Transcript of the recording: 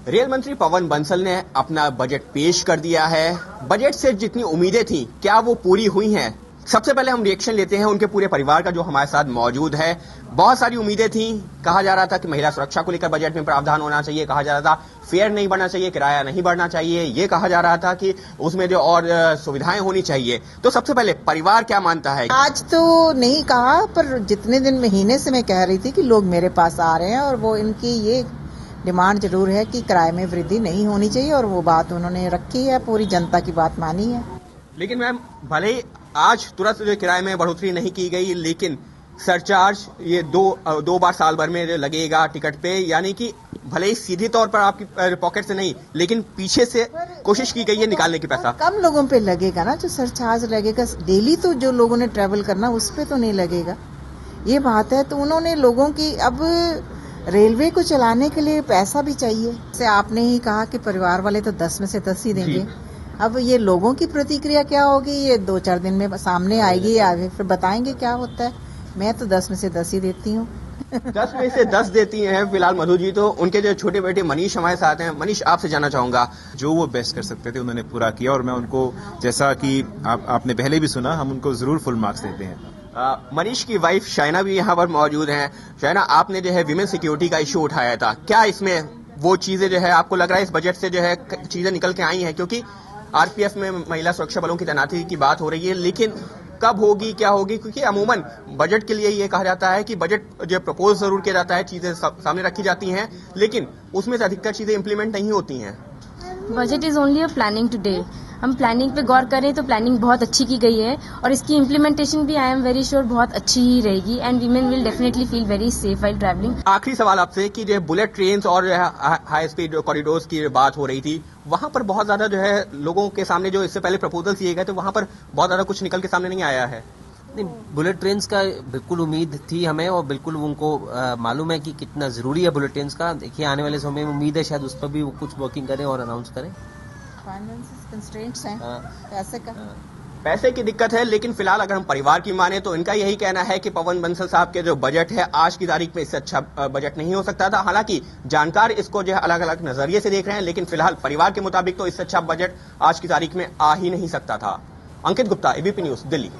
Rail मंत्री पवन बंसल ने अपना बजट पेश कर दिया है। बजट से जितनी उम्मीदें थी, क्या वो पूरी हुई हैं? सबसे पहले हम रिएक्शन लेते हैं उनके पूरे परिवार का, जो हमारे साथ मौजूद है। बहुत सारी उम्मीदें थी। कहा जा रहा था कि महिला सुरक्षा को लेकर बजट में प्रावधान होना चाहिए, कहा जा रहा था फेयर नहीं बढ़ना चाहिए, किराया नहीं बढ़ना चाहिए, ये कहा जा रहा था कि उसमें जो और सुविधाएं होनी चाहिए। तो सबसे पहले परिवार क्या मानता है? आज तो नहीं कहा, पर जितने दिन महीने से मैं कह रही थी कि लोग मेरे पास आ रहे हैं और वो इनकी ये डिमांड जरूर है कि किराए में वृद्धि नहीं होनी चाहिए, और वो बात उन्होंने रखी है, पूरी जनता की बात मानी है। लेकिन मैम, भले ही आज तुरंत जो किराए में बढ़ोतरी नहीं की गई, लेकिन सरचार्ज ये दो बार साल भर में लगेगा टिकट पे, यानी कि भले ही सीधे तौर पर आपकी पॉकेट से नहीं, लेकिन पीछे से कोशिश की गई है निकालने की पैसा। कम लोगों पे लगेगा ना जो सरचार्ज लगेगा, डेली तो जो लोगों ने ट्रेवल करना उस पे तो नहीं लगेगा, ये बात है। तो उन्होंने लोगों की, अब रेलवे को चलाने के लिए पैसा भी चाहिए। जैसे आपने ही कहा कि परिवार वाले तो 10 में से 10 ही देंगे। अब ये लोगों की प्रतिक्रिया क्या होगी, ये 2-4 दिन में सामने आएगी, आगे फिर बताएंगे क्या होता है। मैं तो 10 में से 10 ही देती हूँ। 10 में से 10 देती हैं फिलहाल मधु जी। तो उनके जो छोटे बेटे मनीष हमारे साथ हैं। मनीष, आपसे जानना चाहूंगा, जो वो बेस्ट कर सकते थे उन्होंने पूरा किया, और मैं उनको, जैसा कि आपने पहले भी सुना, हम उनको जरूर फुल मार्क्स देते हैं। मनीष की वाइफ शाइना भी यहाँ पर मौजूद हैं। शाइना, आपने जो है विमेन सिक्योरिटी का इशू उठाया था, क्या इसमें वो चीजें जो है आपको लग रहा है इस बजट से जो है चीजें निकल के आई हैं? क्योंकि आरपीएफ में महिला सुरक्षा बलों की तैनाती की बात हो रही है, लेकिन कब होगी, क्या होगी? क्योंकि अमूमन बजट के लिए ये कहा जाता है कि बजट जो प्रपोज जरूर किया जाता है, चीजें सामने रखी जाती हैं, लेकिन उसमें से अधिकतर चीजें इंप्लीमेंट नहीं होती हैं। Budget is only a planning today. हम प्लानिंग पे गौर करें तो प्लानिंग बहुत अच्छी की गई है, और इसकी इम्प्लीमेंटेशन भी आई एम वेरी श्योर बहुत अच्छी ही रहेगी, and women will definitely feel very safe while travelling. आखिरी सवाल आपसे कि जो बुलेट ट्रेन और हाई स्पीड कॉरिडोर्स की बात हो रही थी, वहां पर बहुत ज्यादा जो है लोगों के सामने जो इससे पहले प्रपोजल दिए गए थे, वहां पर बहुत ज्यादा कुछ निकल के सामने नहीं आया है। नहीं, बुलेट ट्रेन का बिल्कुल उम्मीद थी हमें, और बिल्कुल उनको मालूम है कि कितना जरूरी है बुलेट ट्रेन का। देखिए, आने वाले समय में उम्मीद है शायद उस पर भी वो कुछ वर्किंग करें और अनाउंस करें। फाइनेंशियल कंस्ट्रेंट्स हैं, पैसे की दिक्कत है, लेकिन फिलहाल अगर हम परिवार की माने तो इनका यही कहना है कि पवन बंसल साहब के जो बजट है आज की तारीख में इससे अच्छा बजट नहीं हो सकता था। हालांकि जानकार इसको जो है अलग अलग नजरिए से देख रहे हैं, लेकिन फिलहाल परिवार के मुताबिक तो इससे अच्छा बजट आज की तारीख में आ ही नहीं सकता था। अंकित गुप्ता, एबीपी न्यूज, दिल्ली।